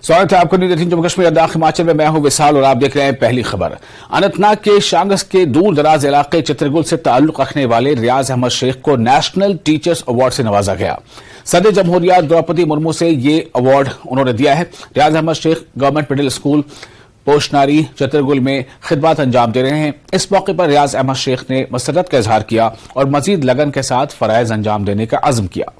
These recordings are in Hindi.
स्वागत है आपको न्यूज़ 18 जम्मू कश्मीर लद्दाख हिमाचल में। मैं हूं विशाल और आप देख रहे हैं पहली खबर। अनंतनाग के शांगस के दूर दराज इलाके चित्रगुल से ताल्लुक रखने वाले रियाज अहमद शेख को नेशनल टीचर्स अवार्ड से नवाजा गया। सदर जमहूरिया द्रौपदी मुर्मू से ये अवार्ड उन्होंने दिया है। Riyaz Ahmad Sheikh government middle school Poshnari Chitragul में खिदमत अंजाम दे रहे हैं। इस मौके पर रियाज अहमद शेख ने मसरत का इजहार किया और मजीद लगन के साथ फराइज अंजाम देने का अज़्म किया।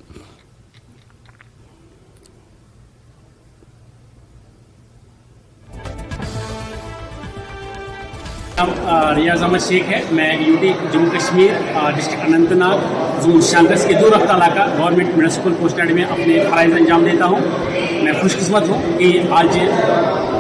रियाज अहमद शेख है। मैं यूटी जम्मू कश्मीर डिस्ट्रिक्ट अनंतनाग जून शांगस के दूर रफ्ता इलाका गवर्नमेंट मिडिल स्कूल पोस्टनारी में अपने फ़राइज़ अंजाम देता हूँ। मैं खुशकिस्मत हूँ कि आज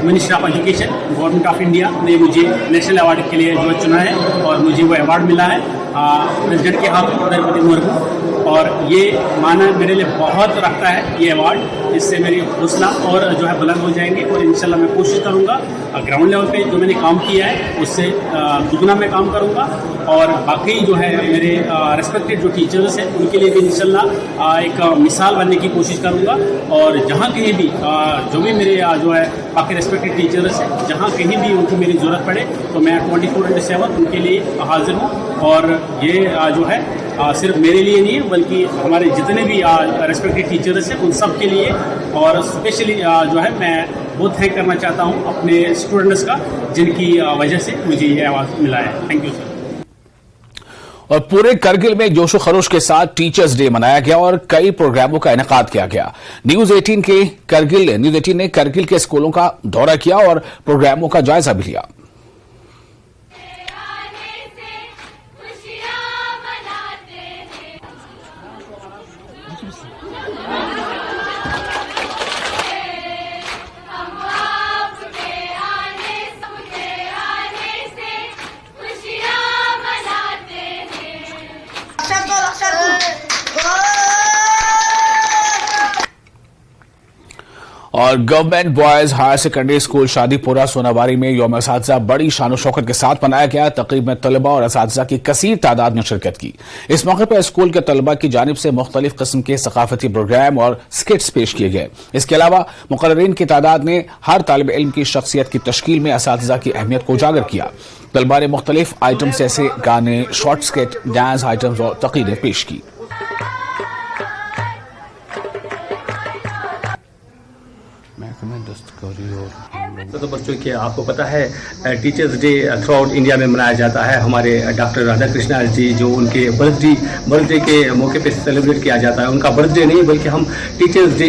minister of education government of India ने मुझे नेशनल अवार्ड के लिए जो चुना है और मुझे वो अवार्ड मिला है प्रेसिडेंट के हाथों द्रौपदी मुर्मू। और ये माना मेरे लिए बहुत रखता है ये अवार्ड। इससे मेरी हौसला और जो है बुलंद हो जाएंगे और इंशाल्लाह मैं कोशिश करूँगा ग्राउंड लेवल पे जो मैंने काम किया है उससे दुगना मैं काम करूँगा। और बाकी जो है मेरे रेस्पेक्टेड जो टीचर्स हैं उनके लिए भी इंशाल्लाह एक मिसाल बनने की कोशिश करूँगा। और जहाँ कहीं भी जो भी मेरे जो है बाकी रेस्पेक्टेड टीचर्स हैं जहाँ कहीं भी उनको मेरी ज़रूरत पड़े तो मैं 24/7 उनके लिए हाजिर हूँ। और ये जो है सिर्फ मेरे लिए नहीं है बल्कि हमारे जितने भी रेस्पेक्टेड टीचर्स हैं उन सब के लिए। और स्पेशली जो है मैं बहुत थैंक करना चाहता हूँ अपने स्टूडेंट्स का जिनकी वजह से मुझे ये अवार्ड मिला है। Thank you sir. और पूरे करगिल में जोशो खरोश के साथ टीचर्स डे मनाया गया और कई प्रोग्रामों का इनेकाद किया गया। न्यूज़ 18 ने करगिल के स्कूलों का दौरा किया और प्रोग्रामों का जायजा भी लिया। और government boys higher secondary school Shadipura Sonabari में यौम असातिज़ा बड़ी शान शौकत के साथ मनाया गया। तकरीब में तलबा और असातिज़ा की कसीर तादाद ने शिरकत की। इस मौके पर स्कूल के तलबा की जानिब से मुख्तलिफ किस्म के सकाफती प्रोग्राम और स्किट्स पेश किए गए। इसके अलावा मुक़र्रिरीन की तादाद ने हर तालिब इल्म की शख्सियत की तश्कील में असातिज़ा की अहमियत को उजागर किया। तलबा ने मुख्तलिफ आइटम्स जैसे गाने, शॉर्ट स्किट, डांस आइटम्स और तक़रीरें पेश की। तो बच्चों के आपको पता है teachers day through out India में मनाया जाता है। हमारे डॉक्टर राधा कृष्णा जी जो उनके बर्थडे के मौके पे सेलिब्रेट किया जाता है। उनका बर्थडे नहीं बल्कि हम टीचर्स डे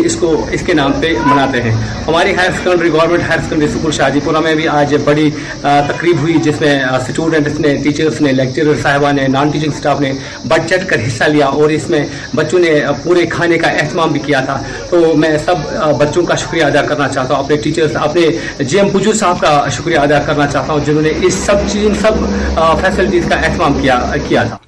इसके नाम पे मनाते हैं। हमारी government higher secondary school Shadipura में भी आज बड़ी तकरीब हुई जिसमें स्टूडेंट्स ने, टीचर्स ने, लेक्चरर साहिबा ने, नॉन टीचिंग स्टाफ ने बढ़ चढ़ कर हिस्सा लिया और इसमें बच्चों ने पूरे खाने का एहतमाम भी किया था। तो मैं सब बच्चों का शुक्रिया अदा करना चाहता हूँ, अपने टीचर्स, अपने GM पुजू साहब का शुक्रिया अदा करना चाहता हूँ जिन्होंने इस सब फैसिलिटीज का एहतमाम किया था।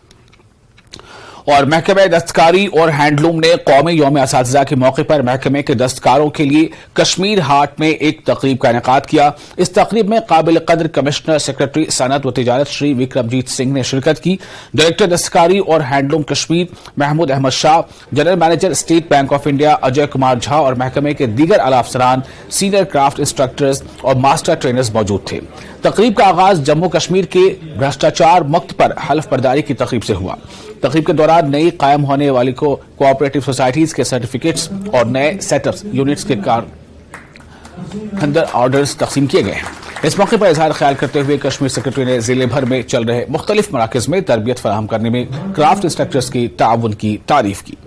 और महकमे दस्तकारी और हैंडलूम ने कौमी यौम असातिज़ा के मौके पर महकमे के दस्तकारों के लिए कश्मीर हाट में एक तकरीब का इनेकाद किया। इस तकरीब में काबिल कदर कमिश्नर सेक्रेटरी सनत व तिजारत श्री विक्रमजीत सिंह ने शिरकत की। डायरेक्टर दस्तकारी और handloom Kashmir Mahmood Ahmad Shah, general manager state bank of India Ajay Kumar Jha और महकमे के दीगर आला अफसरान, सीनियर क्राफ्ट इंस्ट्रक्टर्स और मास्टर ट्रेनर्स मौजूद थे। तकरीब का आगाज जम्मू कश्मीर के भ्रष्टाचार मुक्त पर हल्फ बर्दारी की तकरीब से हुआ। तकरीब के दौरान नई कायम होने वाली कोऑपरेटिव सोसाइटीज के सर्टिफिकेट्स और नए सेटअप्स यूनिट्स के खंडर ऑर्डर्स तकसीम किए गए। इस मौके पर इजहार ख्याल करते हुए कश्मीर सेक्रेटरी ने जिले भर में चल रहे मुख्तलिफ मराकज में तरबियत फराहम करने में क्राफ्ट इंस्ट्रक्टर्स की ताउन की तारीफ की।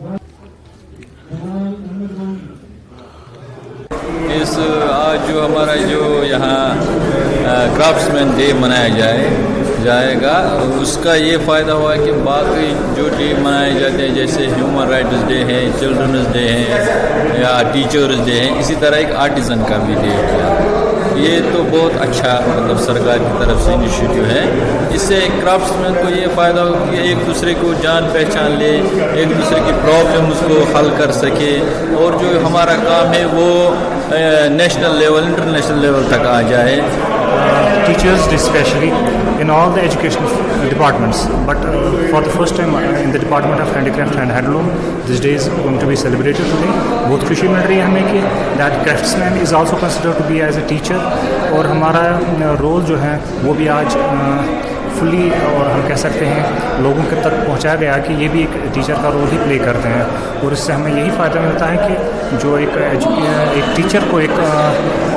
आज जो हमारा जो यहाँ क्राफ्ट्समैन डे मनाया जाएगा उसका ये फ़ायदा हुआ है कि बाकी जो डे मनाए जाते हैं जैसे ह्यूमन राइट्स डे है, चिल्ड्रंस डे है या टीचर्स डे है, इसी तरह एक आर्टिज़न का भी डे किया। ये तो बहुत अच्छा मतलब सरकार की तरफ से इनिशिएटिव है। इससे क्राफ्ट्समैन को ये फ़ायदा हो कि एक दूसरे को जान पहचान ले, एक दूसरे की प्रॉब्लम उसको हल कर सके और जो हमारा काम है वो नेशनल लेवल, इंटरनेशनल लेवल तक आ जाए। Teachers specially in all the education departments. But for the first time in the Department of Handicraft and Handloom, this day is going to be celebrated today. बहुत खुशी मिल रही है हमें कि that craftsman is also considered to be as a teacher, और हमारा रोल जो है वो भी आज फुली, और हम कह सकते हैं लोगों के तक पहुंचाया गया कि ये भी एक टीचर का रोल ही प्ले करते हैं, और इससे हमें यही फ़ायदा मिलता है कि जो एक टीचर को एक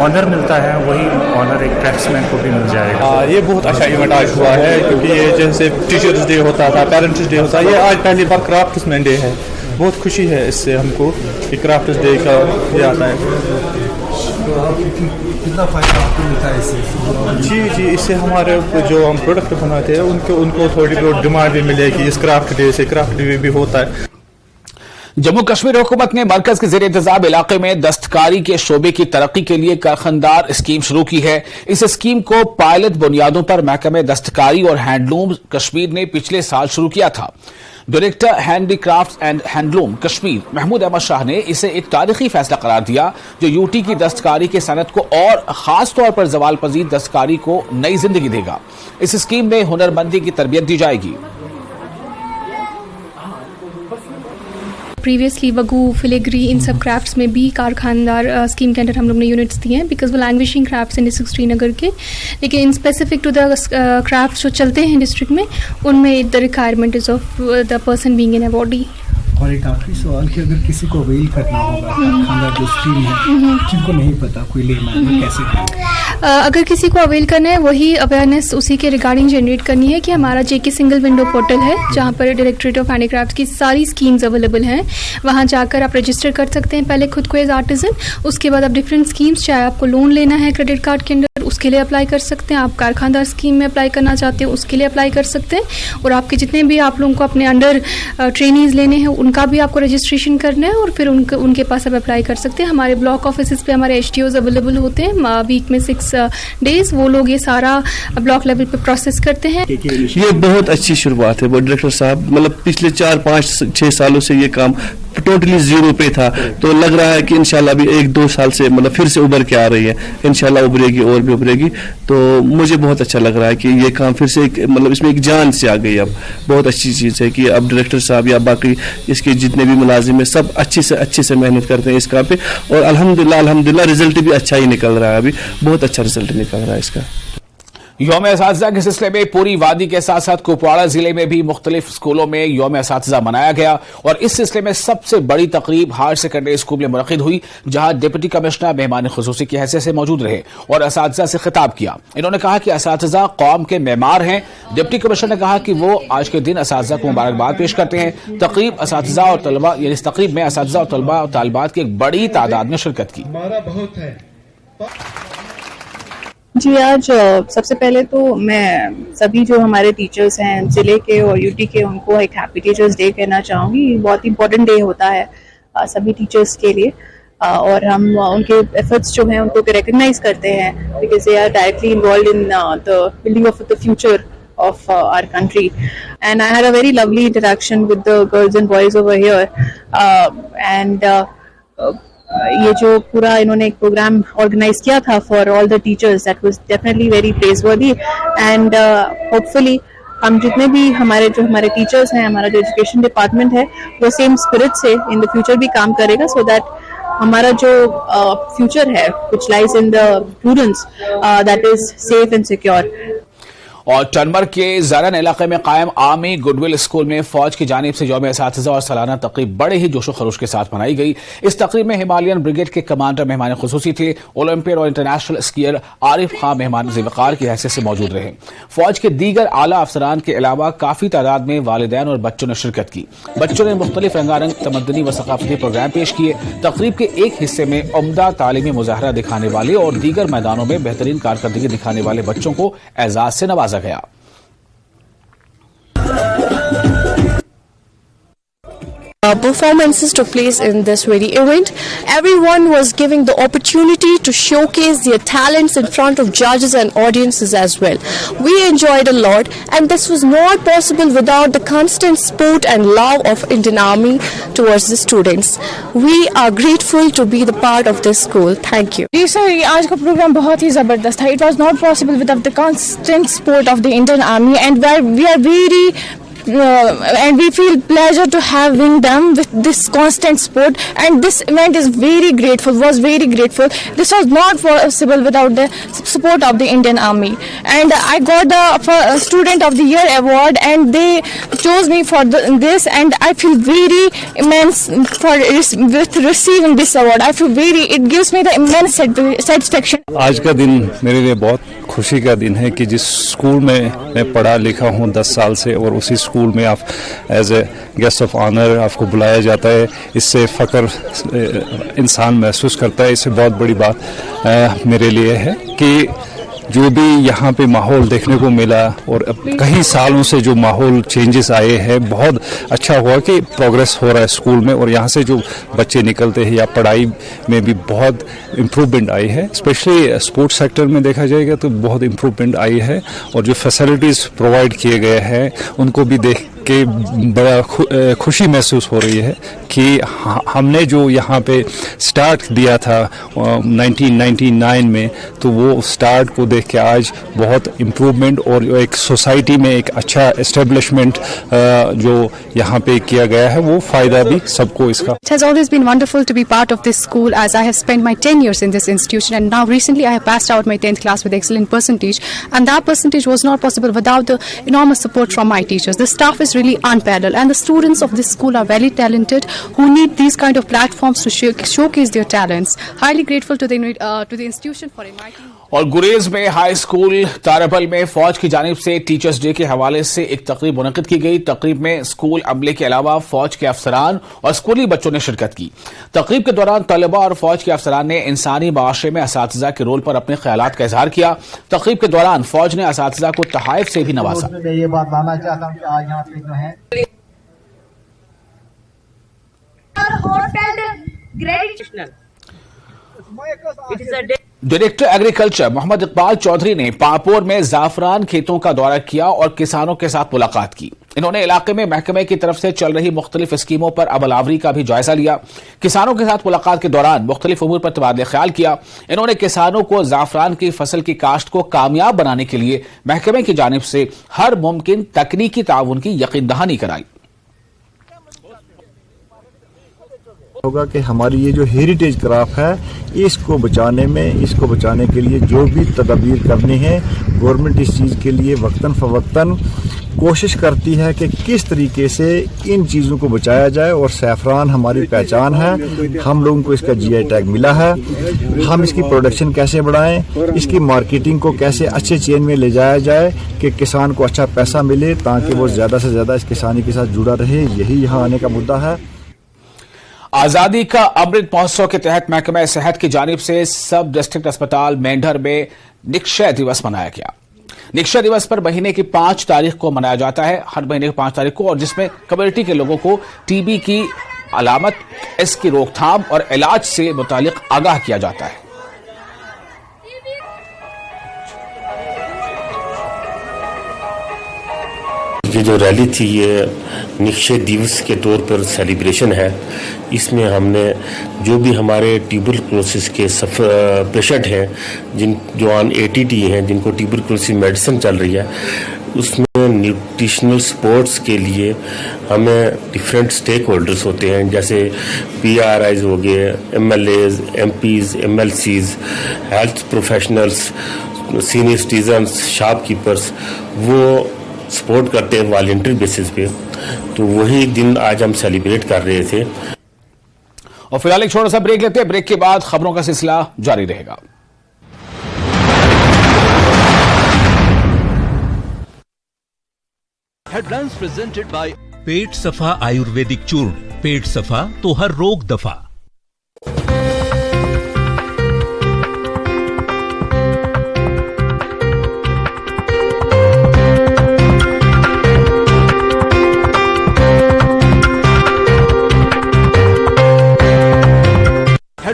ऑनर मिलता है, वही ऑनर एक क्राफ्ट्समैन को भी मिल जाएगा। ये बहुत अच्छा इवेंट आज हुआ है, क्योंकि ये जैसे टीचर्स डे होता था, पेरेंट्स डे होता है, ये आज पहली बार क्राफ्ट्समैन डे है। बहुत खुशी है इससे हमको कि क्राफ्ट्स डे का ये आता है। कितना फायदा आपको मिलता है इससे? जी, इससे हमारे जो हम प्रोडक्ट बनाते हैं उनको थोड़ी बहुत डिमांड भी मिलेगी इस क्राफ्ट डे से। क्राफ्ट डे भी होता है। जम्मू कश्मीर हुकूमत ने मरकज के ज़ेर इंतज़ाम इलाके में दस्तकारी के शोबे की तरक्की के लिए कारखानदार स्कीम शुरू की है। इस स्कीम को पायलट बुनियादों पर महकमे दस्तकारी और हैंडलूम कश्मीर ने पिछले साल शुरू किया था। Director handicrafts and handloom Kashmir Mahmood Ahmad Shah ने इसे एक तारीखी फैसला करार दिया, जो यूटी की दस्तकारी की सनत को और खास तौर पर जवाल पजीर दस्तकारी को नई जिंदगी देगा। इस स्कीम में हुनरमंदी की तरबियत दी जाएगी। प्रीवियसली वगू, फिलेग्री, इन सब क्राफ्ट्स में भी कारखानदार स्कीम के अंदर हम लोग ने यूनिट्स दिए हैं, बिकॉज वो लैंग्वेजिंग क्राफ्ट्स हैं डिस्ट्रिक्ट श्रीनगर के। लेकिन in specific to the crafts जो चलते हैं डिस्ट्रिक्ट में, उनमें the requirement is of the person being in a body. और एक आखिरी सवाल कि अगर किसी को अवेल करना होगा कारखानदार जो स्कीम है, जिनको नहीं पता, कोई लेमैन कैसे करें? अगर किसी को अवेल करना है, वही अवेयरनेस उसी के रिगार्डिंग जनरेट करनी है कि हमारा जेके सिंगल विंडो पोर्टल है, जहाँ पर डायरेक्टरेट ऑफ हैंडीक्राफ्ट की सारी स्कीम्स अवेलेबल हैं। वहाँ जाकर आप रजिस्टर कर सकते हैं पहले खुद को एज आर्टिजन, उसके बाद आप डिफरेंट स्कीम्स, चाहे आपको लोन लेना है क्रेडिट कार्ड के अंदर, उसके लिए अप्लाई कर सकते हैं। आप कारखानदार स्कीम में अप्लाई करना चाहते हैं, उसके लिए अप्लाई कर सकते हैं। और आपके जितने भी आप लोगों को अपने अंडर ट्रेनीज लेने हैं, उनका भी आपको रजिस्ट्रेशन करना है, और फिर उनके पास आप अप्लाई कर सकते हैं। हमारे ब्लॉक ऑफिस पे हमारे HTOs अवेलेबल होते हैं वीक में 6 डेज, वो लोग ये सारा ब्लॉक लेवल पे प्रोसेस करते हैं। ये बहुत अच्छी शुरुआत है। वो डायरेक्टर साहब मतलब पिछले 4, 5, 6 सालों से ये काम टोटली जीरो पे था, तो लग रहा है कि इंशाल्लाह अभी 1-2 साल से मतलब फिर से उभर के आ रही है। इंशाल्लाह उभरेगी और भी उभरेगी। तो मुझे बहुत अच्छा लग रहा है कि ये काम फिर से मतलब इसमें एक जान से आ गई। अब बहुत अच्छी चीज़ है कि अब डायरेक्टर साहब या बाकी इसके जितने भी मुलाजिम है, सब अच्छे से मेहनत करते हैं इस काम पे, और अल्हम्दुलिल्लाह रिजल्ट भी अच्छा ही निकल रहा है। अभी बहुत अच्छा रिजल्ट निकल रहा है इसका। यौम असातिज़ा के सिलसिले में पूरी वादी के साथ साथ कुपवाड़ा जिले में भी मुख्तलिफ स्कूलों में यौम असातिज़ा मनाया गया, और इस सिलसिले में सबसे बड़ी तकरीब हायर सेकेंडरी स्कूल में मुनक़िद हुई, जहां डिप्टी कमिश्नर मेहमान खुसूसी की हैसियत से मौजूद रहे और असातिज़ा से खिताब किया। इन्होंने कहा कि असातिज़ा कौम के मेमार हैं। डिप्टी कमिश्नर ने कहा कि वो आज के दिन असातिज़ा को मुबारकबाद पेश करते हैं। तकरीब असातिज़ा और तलबा, यानी इस तकरीब में असातिज़ा और तलबा और तालिबात की एक बड़ी तादाद में शिरकत की। जी, आज सबसे पहले तो मैं सभी जो हमारे टीचर्स हैं ज़िले के और यूटी के, उनको एक हैप्पी टीचर्स डे कहना चाहूँगी। बहुत इंपॉर्टेंट डे होता है सभी टीचर्स के लिए, और हम उनके एफर्ट्स जो हैं उनको रिकग्नाइज करते हैं, because they are directly involve in the building of the future of our country. And I had a very lovely interaction with the girls and boys over here, and ये जो पूरा इन्होंने एक प्रोग्राम ऑर्गेनाइज किया था for all the teachers, that was definitely very प्रेजवर्दी। And hopefully हम जितने भी हमारे टीचर्स हैं, हमारा जो एजुकेशन डिपार्टमेंट है, वो सेम स्पिरिट से इन द फ्यूचर भी काम करेगा, सो दैट हमारा जो फ्यूचर है which lies in the students, that is safe and secure. और टनमर के ज़रन इलाके में कायम आर्मी गुडविल स्कूल में फौज की जानिब से यौम असातिज़ा और सालाना तकरीब बड़े ही जोशो खरोश के साथ मनाई गई। इस तकरीब में हिमालयन ब्रिगेड के कमांडर मेहमान खुसूसी थे। ओलंपियड और इंटरनेशनल स्कीयर आरिफ खां मेहमान ज़िवकार की हैसियत से मौजूद रहे। फौज के दीगर आला अफसरान के अलावा काफ़ी तादाद में वालिदैन और बच्चों ने शिरकत की। बच्चों ने मुख्तलिफ रंगारंग तमद्दनी व सकाफती प्रोग्राम पेश किए। तकरीब के एक हिस्से में उम्दा तालीमी मुजाहरा दिखाने वाले और दीगर मैदानों में बेहतरीन कारकर्दगी दिखाने वाले बच्चों को एजाज से नवाजा गया। Performances took place in this very event. Everyone was giving the opportunity to showcase their talents in front of judges and audiences as well. We enjoyed a lot, and this was not possible without the constant support and love of Indian Army towards the students. We are grateful to be the part of this school. Thank you. जी सर, आज का प्रोग्राम बहुत ही ज़बरदस्त था. It was not possible without the constant support of the Indian Army, and we are very and we feel pleasure to having them with this constant support, and this event is very grateful. This was not possible without the support of the Indian Army, and I got the Student of the Year award, and they chose me for this, and I feel very immense with receiving this award. It gives me the immense satisfaction. आज का दिन मेरे लिए बहुत खुशी का दिन है कि जिस स्कूल में मैं पढ़ा लिखा हूँ 10 साल से, और उसी स्कूल में आप as a guest of honour आपको बुलाया जाता है, इससे फ़ख्र इंसान महसूस करता है. इससे बहुत बड़ी बात मेरे लिए है कि जो भी यहाँ पे माहौल देखने को मिला, और कई सालों से जो माहौल चेंजेस आए हैं, बहुत अच्छा हुआ कि प्रोग्रेस हो रहा है स्कूल में, और यहाँ से जो बच्चे निकलते हैं या पढ़ाई में भी बहुत इम्प्रूवमेंट आई है. स्पेशली स्पोर्ट्स सेक्टर में देखा जाएगा तो बहुत इम्प्रूवमेंट आई है, और जो फैसिलिटीज़ प्रोवाइड किए गए हैं उनको भी देख के बड़ा खुशी महसूस हो रही है कि हमने जो यहाँ पे स्टार्ट दिया था 1999 में, तो वो स्टार्ट को देख के आज बहुत इम्प्रूवमेंट और एक सोसाइटी में एक अच्छा एस्टेब्लिशमेंट जो यहाँ पे किया गया है, वो फ़ायदा भी सबको इसका. It has always been wonderful to be part of this school, as I have spent my 10 years in this institution, and now recently I have passed out my 10th class with excellent percentage, and that percentage was not possible without the enormous support from my teachers. The staff is really unparalleled, and the students of this school are very talented, who need these kind of platforms to showcase their talents. Highly grateful to the institution for inviting me. और गुरेज में हाई स्कूल ताराबल में फौज की जानिब से टीचर्स डे के हवाले से एक तकरीब मुनक़िद की गई. तकरीब में स्कूल अमले के अलावा फौज के अफसरान और स्कूली बच्चों ने शिरकत की. तकरीब के दौरान तलबा और फौज के अफसरान ने इंसानी माशरे में असातिज़ा के रोल पर अपने ख्यालात का इजहार किया. तकरीब के दौरान फौज ने असातिज़ा को तहाइफ से भी नवाजा. ये बात लाना चाहता हूँ कि आज यहाँ पे जो है डायरेक्टर एग्रीकल्चर मोहम्मद इकबाल चौधरी ने पापोर में जाफरान खेतों का दौरा किया और किसानों के साथ मुलाकात की. इन्होंने इलाके में महकमे की तरफ से चल रही मुख्तलिफ स्कीमों पर अमलावरी का भी जायजा लिया. किसानों के साथ मुलाकात के दौरान मुख्तलिफ उमूर पर तबादला ख्याल किया. इन्होंने किसानों को जाफरान की फसल की काश्त को कामयाब बनाने के लिए महकमे की जानिब से हर मुमकिन तकनीकी ताउन की यकीन दहानी कराई. होगा कि हमारी ये जो हेरिटेज क्राफ्ट है, इसको बचाने के लिए जो भी तदबीर करनी है, गवर्नमेंट इस चीज़ के लिए वक्तन फवक्तन कोशिश करती है कि किस तरीके से इन चीज़ों को बचाया जाए. और सैफरान हमारी पहचान है, हम लोगों को इसका GI टैग मिला है. हम इसकी प्रोडक्शन कैसे बढ़ाएं, इसकी मार्केटिंग को कैसे अच्छे चेन में ले जाया जाए कि किसान को अच्छा पैसा मिले, ताकि वो ज़्यादा से ज़्यादा इस किसानी के साथ जुड़ा रहे. यही यहाँ आने का मुद्दा है. आजादी का अमृत महोत्सव के तहत महकमा सेहत की जानिब से सब डिस्ट्रिक्ट अस्पताल मेंढर में निक्षय दिवस मनाया गया. निक्षय दिवस पर महीने की 5 तारीख को मनाया जाता है, हर महीने की 5 तारीख को, और जिसमें कम्युनिटी के लोगों को TB की अलामत, इसकी रोकथाम और इलाज से मुतालिक आगाह किया जाता है. ये जो रैली थी, ये निक्षय दिवस के तौर पर सेलिब्रेशन है. इसमें हमने जो भी हमारे ट्यूबरकुलोसिस के पेशेंट हैं, जो ऑन ATT हैं, जिनको ट्यूबरकुलोसिस मेडिसिन चल रही है, उसमें न्यूट्रिशनल सपोर्ट्स के लिए हमें डिफरेंट स्टेक होल्डर्स होते हैं, जैसे PRIs हो गए, MLAs, MPs, MLCs, health professionals, senior citizens, shopkeepers, वो सपोर्ट करते हैं वॉलंटियर बेसिस पे. तो वही दिन आज हम सेलिब्रेट कर रहे थे. और फिलहाल एक छोटा सा ब्रेक लेते हैं. ब्रेक के बाद खबरों का सिलसिला जारी रहेगा. हेडलाइंस प्रेजेंटेड बाय पेट सफा आयुर्वेदिक चूर्ण. पेट सफा तो हर रोग दफा.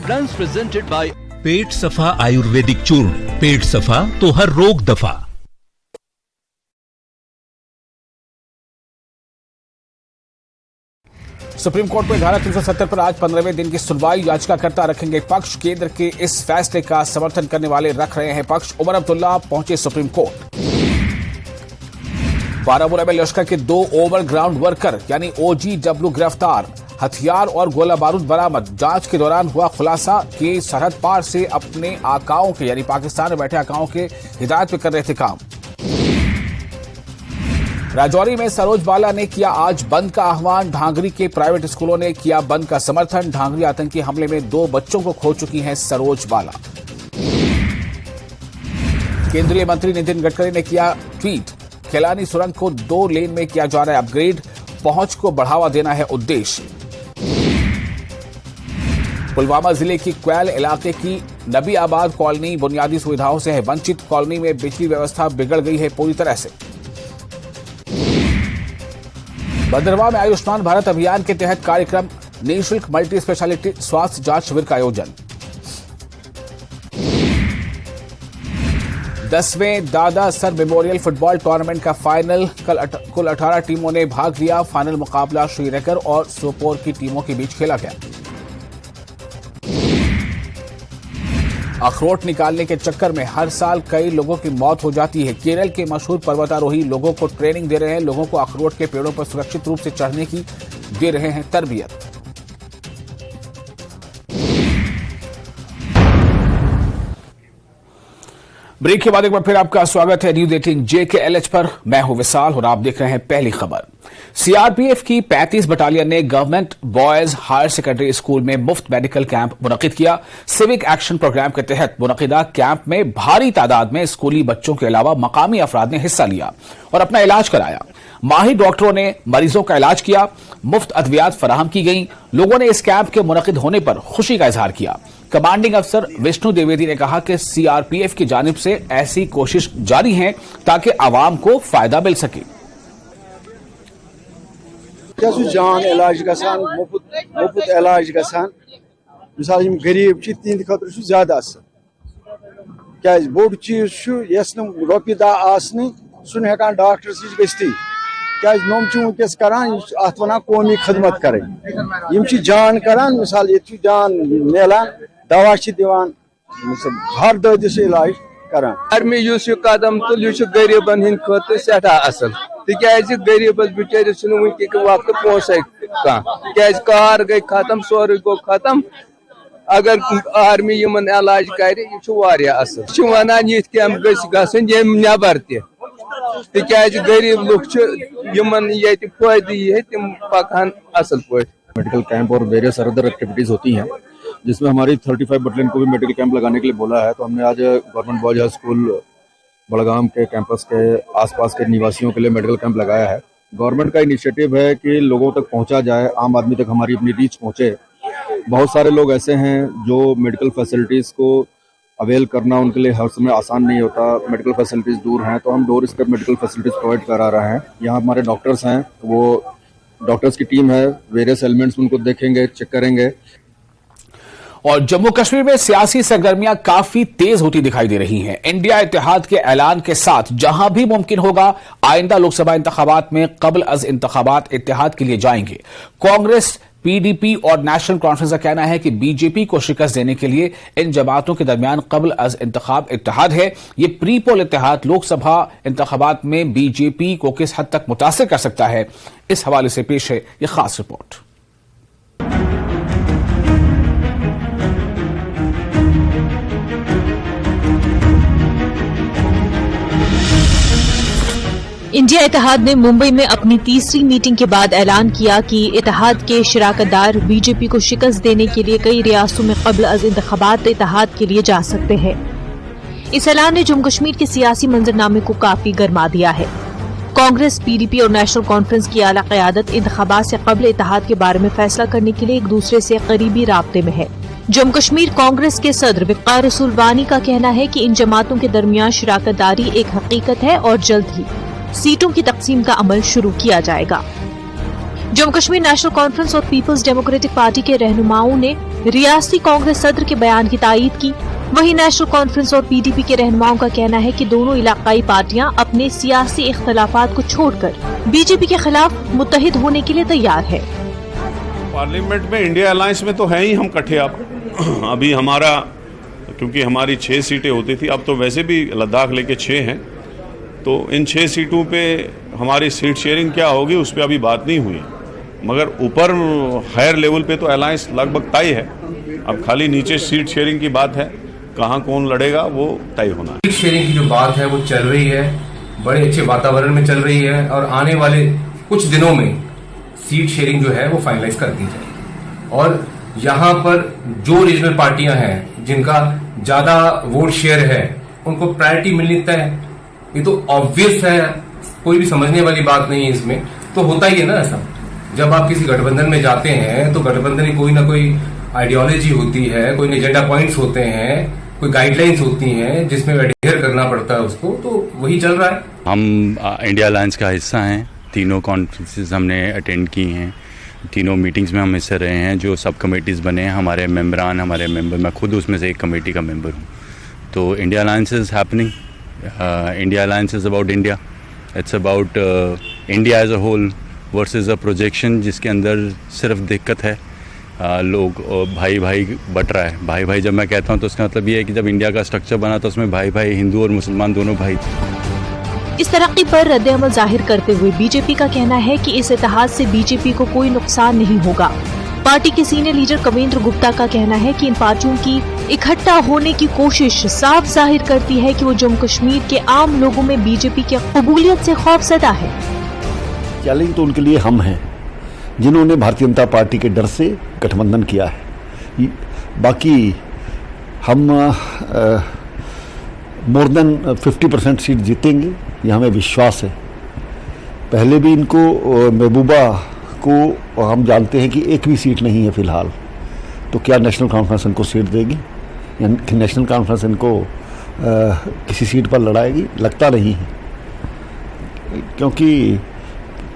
प्रोग्राम्स प्रेजेंटेड बाय पेट सफा आयुर्वेदिक चूर्ण। पेट सफा तो हर रोग दफा। सुप्रीम कोर्ट में धारा 370 पर आज 15वें दिन की सुनवाई। याचिकाकर्ता रखेंगे पक्ष। केंद्र के इस फैसले का समर्थन करने वाले रख रहे हैं पक्ष। उमर अब्दुल्ला पहुंचे सुप्रीम कोर्ट। बारामूला में लश्कर के 2 ओवरग्राउंड वर्कर यानी OGW गिरफ्तार। हथियार और गोला बारूद बरामद। जांच के दौरान हुआ खुलासा कि सरहद पार से अपने आकाओं के यानी पाकिस्तान में बैठे आकाओं के हिदायत पे कर रहे थे काम। राजौरी में सरोज बाला ने किया आज बंद का आह्वान। ढांगरी के प्राइवेट स्कूलों ने किया बंद का समर्थन। ढांगरी आतंकी हमले में 2 बच्चों को खो चुकी हैं सरोज बाला। केंद्रीय मंत्री नितिन गडकरी ने किया ट्वीट। केलानी सुरंग को 2 लेन में किया जा रहा है अपग्रेड। पहुंच को बढ़ावा देना है उद्देश्य। पुलवामा जिले की क्वैल इलाके की नबी आबाद कॉलोनी बुनियादी सुविधाओं से है वंचित। कॉलोनी में बिजली व्यवस्था बिगड़ गई है पूरी तरह से। भद्रवाह में आयुष्मान भारत अभियान के तहत कार्यक्रम निःशुल्क मल्टी स्पेशलिटी स्वास्थ्य जांच शिविर का आयोजन। 10वें दादा सर मेमोरियल फुटबॉल टूर्नामेंट का फाइनल कुल 18 टीमों ने भाग लिया। फाइनल मुकाबला श्रीनगर और सोपोर की टीमों के बीच खेला गया। अखरोट निकालने के चक्कर में हर साल कई लोगों की मौत हो जाती है। केरल के मशहूर पर्वतारोही लोगों को ट्रेनिंग दे रहे हैं। लोगों को अखरोट के पेड़ों पर सुरक्षित रूप से चढ़ने की दे रहे हैं तरबियत। ब्रेक के बाद एक बार फिर आपका स्वागत है न्यूज 18 JKLH पर। मैं हूं विशाल और आप देख रहे हैं पहली खबर। CRPF की 35 बटालियन ने government boys higher secondary school में मुफ्त मेडिकल कैंप मुनक्किद किया। सिविक एक्शन प्रोग्राम के तहत मुनक्किदा कैंप में भारी तादाद में स्कूली बच्चों के अलावा मकामी अफराद ने हिस्सा लिया और अपना इलाज कराया। माहिर डॉक्टरों ने मरीजों का इलाज किया। मुफ्त अद्वियात फराहम की गई। लोगों ने इस कैंप के मुनक्किद होने पर खुशी का इजहार किया। कमांडिंग अफसर विष्णु द्विवेदी ने कहा कि CRPF की जानिब से ऐसी कोशिश जारी है ताकि आवाम को फायदा मिल सके। जान इलाज गसान मुफ्त इलाज गसान मिसाल यम गरीब तिहंद खतर ज्यादा असल क्या बोड़ चीज यस रोपी दा आसनी सुन हेकान डॉक्टर सिज गस्ती क्या नोम वस करान अत वन कौमी खदमत करें जान करान मिसाल ये जान मिलान दवा दिवान हर ददिस इलाज करान। आर्मी कदम तुल यह गरीबन हंद खत सठा असल तिज गरीबस बिचारिस वक्त पोस क्या कार गई खत्म सोरे गो खत्म अगर आर्मी यमन इलाज कर असल वन ये कैंप गसन नबर तिज गरीब लुक ये फायदे ये तिम पकान असल पे। मेडिकल कैंप और वेरियस अदर एक्टिविटीज होती हैं जिसमें हमारी 35 बटालियन को भी मेडिकल कैंप लगाने के लिए बोला है। तो हमने आज government boys high school Budgam के कैंपस के आसपास के निवासियों के लिए मेडिकल कैंप लगाया है। गवर्नमेंट का इनिशिएटिव है कि लोगों तक पहुंचा जाए, आम आदमी तक हमारी अपनी रीच पहुंचे। बहुत सारे लोग ऐसे हैं जो मेडिकल फैसिलिटीज़ को अवेल करना उनके लिए हर समय आसान नहीं होता, मेडिकल फैसिलिटीज़ दूर हैं। तो हम door step medical facilities provide करा रहे हैं। यहाँ हमारे डॉक्टर्स हैं, वो डॉक्टर्स की टीम है, वेरियस एलिमेंट्स उनको देखेंगे, चेक करेंगे। और जम्मू कश्मीर में सियासी सरगर्मियां काफी तेज होती दिखाई दे रही हैं। इंडिया इत्तेहाद के ऐलान के साथ जहां भी मुमकिन होगा आइंदा लोकसभा इंतखाबात में कबल अज इंतखाबात इत्तेहाद के लिए जाएंगे। कांग्रेस, PDP और नेशनल कॉन्फ्रेंस का कहना है कि बीजेपी को शिकस्त देने के लिए इन जमातों के दरमियान कबल अज इंतखाब इत्तेहाद है। ये प्री पोल इत्तेहाद लोकसभा इंतखाबात में बीजेपी को किस हद तक मुतासिर कर सकता है, इस हवाले से पेश है ये खास रिपोर्ट। इंडिया इत्तेहाद ने मुंबई में अपनी तीसरी मीटिंग के बाद ऐलान किया कि इत्तेहाद के शिराकतदार बीजेपी को शिकस्त देने के लिए कई रियासतों में कबल अज इंतखाबात इत्तेहाद के लिए जा सकते हैं। इस ऐलान ने जम्मू कश्मीर के सियासी मंजरनामे को काफी गर्मा दिया है। कांग्रेस, PDP और नेशनल कॉन्फ्रेंस की आला क़यादत इंतखाबात से कबल इत्तेहाद के बारे में फैसला करने के लिए एक दूसरे से करीबी राब्ते में है। जम्मू कश्मीर कांग्रेस के सदर वक़ार रसूल वानी का कहना है कि इन जमातों के दरमियान शिराकतदारी एक हकीकत है और जल्द ही सीटों की तकसीम का अमल शुरू किया जाएगा। जम्मू कश्मीर नेशनल कॉन्फ्रेंस और पीपल्स डेमोक्रेटिक पार्टी के रहनुमाओं ने रियासती कांग्रेस सदर के बयान की तायीद की। वहीं नेशनल कॉन्फ्रेंस और पीडीपी के रहनुमाओं का कहना है कि दोनों इलाकाई पार्टियां अपने सियासी इख्तलाफात को छोड़कर बीजेपी के खिलाफ मुत्तहिद होने के लिए तैयार है। पार्लियामेंट में इंडिया अलायंस में तो है ही हम इकट्ठे। अब अभी हमारा, क्योंकि हमारी 6 सीटें होती थी, अब तो वैसे भी लद्दाख लेके 6 हैं, तो इन 6 सीटों पे हमारी सीट शेयरिंग क्या होगी उस पर अभी बात नहीं हुई, मगर ऊपर हायर लेवल पे तो अलायंस लगभग तय है। अब खाली नीचे सीट शेयरिंग की बात है, कहाँ कौन लड़ेगा वो तय होना है। सीट शेयरिंग की जो बात है वो चल रही है, बड़े अच्छे वातावरण में चल रही है और आने वाले कुछ दिनों में सीट शेयरिंग जो है वो फाइनलाइज कर दी जाएगी। और यहाँ पर जो रीजनल पार्टियां हैं जिनका ज्यादा वोट शेयर है उनको प्रायोरिटी मिलनी तय है। ये तो ऑब्वियस है, कोई भी समझने वाली बात नहीं है इसमें। तो होता ही है ना ऐसा, जब आप किसी गठबंधन में जाते हैं तो गठबंधन की कोई ना कोई आइडियोलॉजी होती है, कोई एजेंडा पॉइंट्स होते हैं, कोई गाइडलाइंस होती हैं जिसमें एडहेयर करना पड़ता है उसको, तो वही चल रहा है। हम इंडिया अलायंस का हिस्सा हैं, तीनों कॉन्फ्रेंसेस हमने अटेंड की हैं, तीनों मीटिंग्स में हम हिस्से रहे हैं। जो सब कमेटीज़ बने हैं, हमारे मेंबरान, हमारे मेंबर, मैं खुद उसमें से एक कमेटी का मेंबर हूँ। तो India alliance is happening. India alliance is about India, it's about India as a whole versus a projection जिसके अंदर सिर्फ दिक्कत है लोग भाई भाई बट रहा है। भाई भाई जब मैं कहता हूँ तो उसका मतलब ये है कि जब इंडिया का स्ट्रक्चर बना तो उसमें भाई भाई हिंदू और मुसलमान दोनों भाई थे। इस तरक्की पर रद्द-ए-अमल जाहिर करते हुए बीजेपी का कहना है कि इस इत्तेहाद से बीजेपी को कोई नुकसान नहीं होगा। पार्टी के सीनियर लीडर कविंद्र गुप्ता का कहना है कि इन पार्टियों की इकट्ठा होने की कोशिश साफ जाहिर करती है कि वो जम्मू कश्मीर के आम लोगों में बीजेपी की कबूलियत से खौफजदा है। चैलेंज तो उनके लिए हम हैं जिन्होंने भारतीय जनता पार्टी के डर से गठबंधन किया है। बाकी हम मोर देन 50% सीट जीतेंगे, ये हमें विश्वास है। पहले भी इनको महबूबा को हम जानते हैं कि एक भी सीट नहीं है फिलहाल, तो क्या नेशनल कॉन्फ्रेंस इनको सीट देगी या नेशनल कॉन्फ्रेंस इनको किसी सीट पर लड़ाएगी? लगता नहीं है, क्योंकि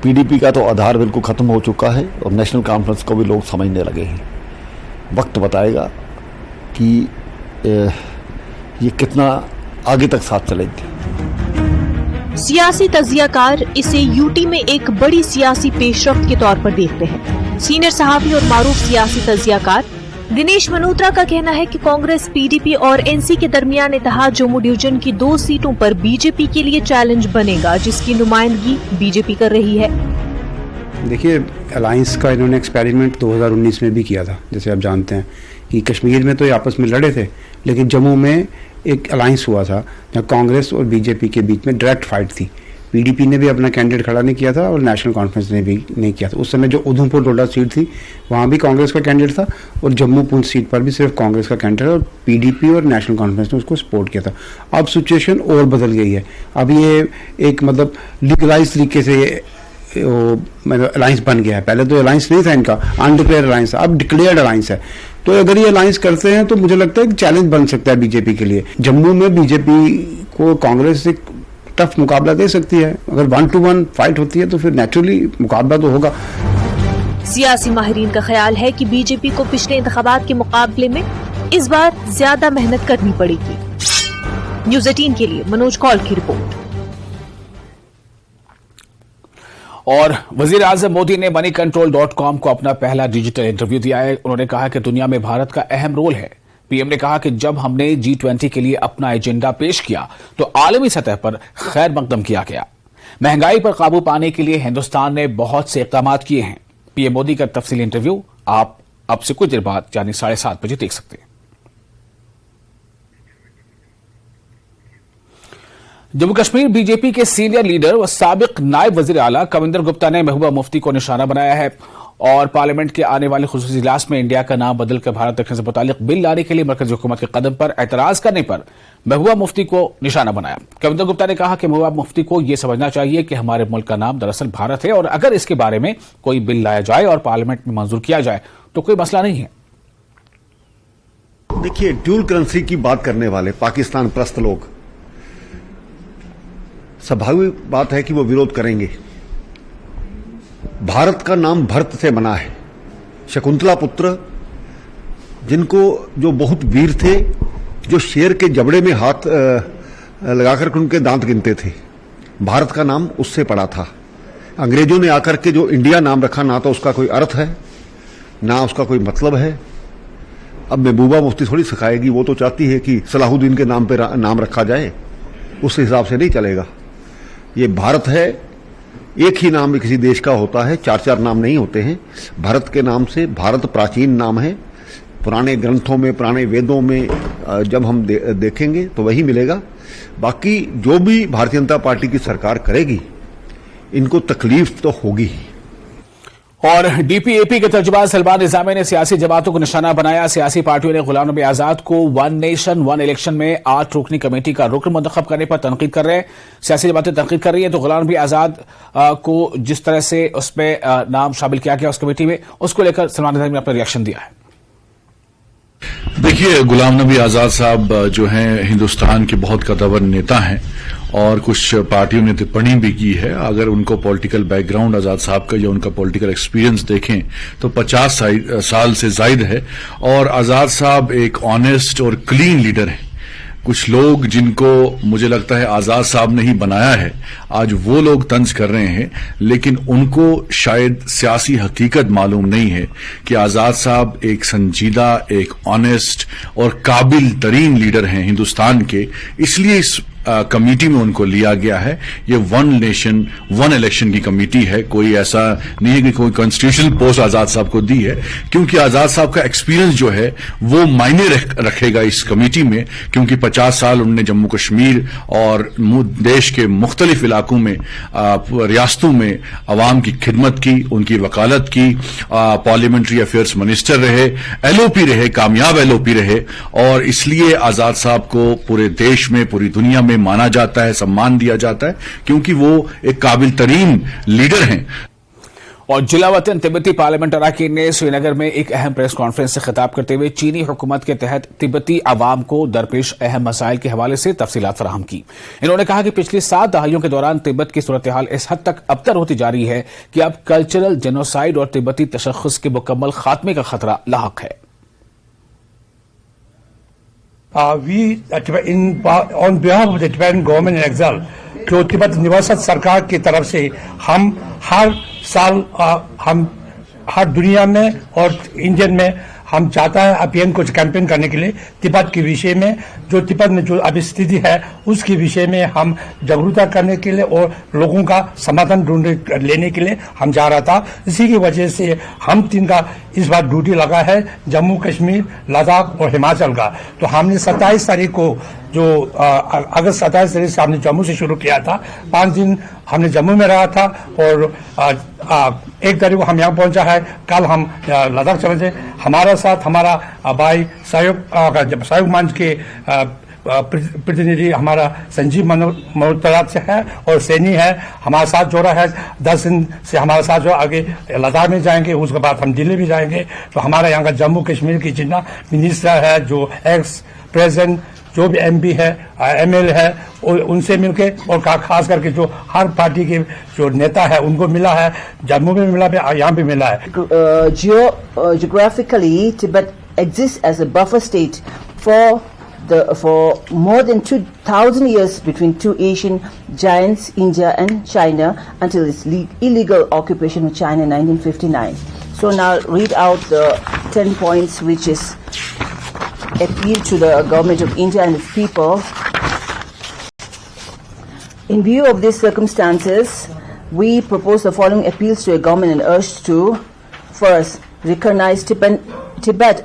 पीडीपी का तो आधार बिल्कुल ख़त्म हो चुका है और नेशनल कॉन्फ्रेंस को भी लोग समझने लगे हैं। वक्त बताएगा कि ये कितना आगे तक साथ चलेंगे। सियासी तज्जियाकार इसे यूटी में एक बड़ी सियासी पेशरफ्त के तौर पर देखते हैं। सीनियर सहाफ़ी और मारूफ सियासी तज्जियाकार दिनेश मल्होत्रा का कहना है कि कांग्रेस, पीडीपी और एनसी के दरमियान इत्तेहाद जम्मू डिवीजन की 2 सीटों पर बीजेपी के लिए चैलेंज बनेगा, जिसकी नुमाइंदगी बीजेपी कर रही है। देखिए, अलायंस का इन्होंने एक्सपेरिमेंट 2019 में भी किया था। जैसे आप जानते हैं कि कश्मीर में तो ये आपस में लड़े थे, लेकिन जम्मू में एक अलायंस हुआ था जहाँ कांग्रेस और बीजेपी के बीच में डायरेक्ट फाइट थी। पीडीपी ने भी अपना कैंडिडेट खड़ा नहीं किया था और नेशनल कॉन्फ्रेंस ने भी नहीं किया था। उस समय जो उधमपुर डोडा सीट थी वहाँ भी कांग्रेस का कैंडिडेट था और जम्मू पुंछ सीट पर भी सिर्फ कांग्रेस का कैंडिडेट और पीडीपी और नेशनल कॉन्फ्रेंस ने उसको सपोर्ट किया था। अब सिचुएशन और बदल गई है। अब ये एक मतलब लीगलाइज तरीके से मतलब अलायंस बन गया है। पहले तो अलायंस नहीं था इनका, अनडिक्लेयर्ड अलायंस, अब डिक्लेयर्ड अलायंस है। तो अगर ये अलायंस करते हैं तो मुझे लगता है कि चैलेंज बन सकता है बीजेपी के लिए। जम्मू में बीजेपी को कांग्रेस से टफ मुकाबला दे सकती है। अगर 1-to-1 फाइट होती है तो फिर नेचुरली मुकाबला तो होगा। सियासी माहिरीन का ख्याल है कि बीजेपी को पिछले इंतखाबात के मुकाबले में इस बार ज्यादा मेहनत करनी पड़ेगी। न्यूज़ 18 के लिए मनोज कौल की रिपोर्ट। और वजीर आजम मोदी ने moneycontrol.com को अपना पहला डिजिटल इंटरव्यू दिया है। उन्होंने कहा कि दुनिया में भारत का अहम रोल है। पीएम ने कहा कि जब हमने G20 के लिए अपना एजेंडा पेश किया तो आलमी सतह पर खैर मकदम किया गया। महंगाई पर काबू पाने के लिए हिंदुस्तान ने बहुत से इक़दाम किए हैं। पीएम मोदी का तफसीली इंटरव्यू आप अब से कुछ देर बाद यानी 7:30 बजे देख सकते हैं। जम्मू कश्मीर बीजेपी के सीनियर लीडर व साबिक नायब वजीर आला कविंद्र गुप्ता ने महबूबा मुफ्ती को निशाना बनाया है और पार्लियामेंट के आने वाले खुसूसी इजलास में इंडिया का नाम बदलकर भारत रखने से मुतालिक बिल लाने के लिए मरकजी हुकूमत के कदम पर एतराज करने पर महबूबा मुफ्ती को निशाना बनाया। कविंद्र गुप्ता ने कहा कि महबूबा मुफ्ती को यह समझना चाहिए कि हमारे मुल्क का नाम दरअसल भारत है और अगर इसके बारे में कोई बिल लाया जाए और पार्लियामेंट में मंजूर किया जाए तो कोई मसला नहीं है। देखिए, ड्यूल करेंसी की बात करने वाले पाकिस्तान प्रस्त लोग, स्वाभाविक बात है कि वो विरोध करेंगे। भारत का नाम भरत से बना है। शकुंतला पुत्र, जिनको जो बहुत वीर थे, जो शेर के जबड़े में हाथ लगाकर उनके दांत गिनते थे, भारत का नाम उससे पड़ा था। अंग्रेजों ने आकर के जो इंडिया नाम रखा, ना तो उसका कोई अर्थ है, ना उसका कोई मतलब है। अब महबूबा मुफ्ती थोड़ी सिखाएगी, वो तो चाहती है कि सलाहुद्दीन के नाम पे नाम रखा जाए, उस हिसाब से नहीं चलेगा। ये भारत है, एक ही नाम किसी देश का होता है, चार चार नाम नहीं होते हैं। भारत के नाम से, भारत प्राचीन नाम है, पुराने ग्रंथों में, पुराने वेदों में जब हम देखेंगे तो वही मिलेगा। बाकी जो भी भारतीय जनता पार्टी की सरकार करेगी, इनको तकलीफ तो होगी। और डीपीएपी के तर्जुमान सलमान निजामी ने सियासी जमातों को निशाना बनाया। सियासी पार्टियों ने गुलाम नबी आजाद को वन नेशन वन इलेक्शन में 8 रुकनी कमेटी का रुकन मुंतखब करने पर तनकीद कर रहे हैं। सियासी जमातें तनकीद कर रही हैं, तो गुलाम नबी आजाद को जिस तरह से उसमें नाम शामिल किया गया उस कमेटी में, उसको लेकर सलमान निजामी ने अपना रिएक्शन दिया है। देखिए, गुलाम नबी आजाद साहब जो हैं हिंदुस्तान के बहुत कद्दावर नेता हैं और कुछ पार्टियों ने टिप्पणी भी की है। अगर उनको पॉलिटिकल बैकग्राउंड आजाद साहब का या उनका पॉलिटिकल एक्सपीरियंस देखें तो 50 साल से जायद है और आजाद साहब एक ऑनेस्ट और क्लीन लीडर हैं। कुछ लोग जिनको मुझे लगता है आजाद साहब ने ही बनाया है, आज वो लोग तंज कर रहे हैं, लेकिन उनको शायद सियासी हकीकत मालूम नहीं है कि आजाद साहब एक संजीदा, एक ऑनेस्ट और काबिल तरीन लीडर हैं हिंदुस्तान के। इसलिए इस कमेटी में उनको लिया गया है। ये वन नेशन वन इलेक्शन की कमेटी है, कोई ऐसा नहीं है कि कोई कॉन्स्टिट्यूशनल पोस्ट आजाद साहब को दी है, क्योंकि आजाद साहब का एक्सपीरियंस जो है वो मायने रखेगा इस कमेटी में, क्योंकि 50 साल उन्होंने जम्मू कश्मीर और देश के मुख्तलिफ इलाकों में, रियासतों में अवाम की खिदमत की, उनकी वकालत की, पार्लियामेंट्री अफेयर्स मिनिस्टर रहे, एलओपी रहे, कामयाब एलओपी रहे, और इसलिए आजाद साहब को पूरे देश में, पूरी दुनिया में माना जाता है, सम्मान दिया जाता है, क्योंकि वो एक काबिल तरीन लीडर हैं। और जिला वतन तिब्बती पार्लियामेंट अरकान ने श्रीनगर में एक अहम प्रेस कॉन्फ्रेंस से खिताब करते हुए चीनी हुकूमत के तहत तिब्बती आवाम को दरपेश अहम मसाइल के हवाले से तफसीलात फराहम की। इन्होंने कहा कि पिछली 7 दहाइयों के दौरान तिब्बत की सूरत हाल इस हद तक अबतर होती जा रही है कि अब कल्चरल जेनोसाइड और तिब्बती तशख्खुस के मुकम्मल खात्मे का खतरा लाहक है। on behalf of the Tibetan government in exile, जो तिब्बत निवासक सरकार की तरफ से हम हर साल हम हर दुनिया में और इंडियन में हम चाहता है अभियान को कैंपेन करने के लिए तिब्बत के विषय में, जो तिब्बत में जो अभी स्थिति है उसके विषय में हम जागरूकता करने के लिए और लोगों का समाधान लेने के लिए हम जा रहा था। इसी की वजह से हम 3 का इस बार ड्यूटी लगा है, जम्मू कश्मीर, लद्दाख और हिमाचल का। तो हमने 27 तारीख को जो अगस्त 27 तारीख से हमने जम्मू से शुरू किया था। 5 दिन हमने जम्मू में रहा था और 1 तारीख को हम यहाँ पहुंचा है। कल हम लद्दाख चले थे। हमारा साथ हमारा भाई सहयोग मंच के प्रतिनिधि हमारा संजीव मल्होत्रा से है और सैनी है, हमारे साथ जोड़ा है। 10 दिन से हमारे साथ जो आगे लद्दाख में जाएंगे, उसके बाद हम दिल्ली भी जाएंगे। तो हमारा यहाँ का जम्मू कश्मीर की जितना मिनिस्टर है, जो एक्स प्रेसिडेंट, जो भी एमपी है, एमएलए है, उनसे मिलके और खास करके जो हर पार्टी के जो नेता है उनको मिला है। जम्मू में मिला है, यहाँ भी मिला है। Geographically, Tibet exists as a buffer state for more than 2,000 years between two Asian giants, India and China, until its illegal occupation of China in 1959. So now read out the 10 points which is appeal to the government of India and its people. In view of these circumstances, we propose the following appeals to a government and urge to: first, recognize Tibet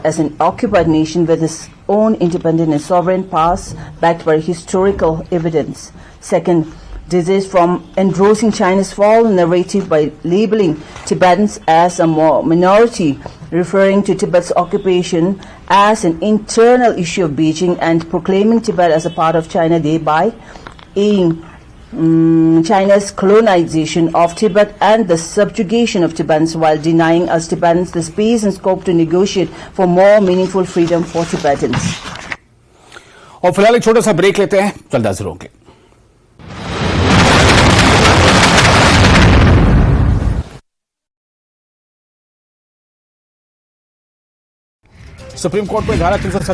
as an occupied nation with its own independent and sovereign past backed by historical evidence. Second, desist from endorsing China's false narrative by labeling Tibetans as a minority, referring to Tibet's occupation as an internal issue of Beijing and proclaiming Tibet as a part of China, thereby aiding China's colonization of Tibet and the subjugation of Tibetans, while denying us Tibetans the space and scope to negotiate for more meaningful freedom for Tibetans. और फिलहाल एक छोटा सा ब्रेक लेते हैं, जल्द हाजिर होंगे। सुप्रीम कोर्ट में धारा 370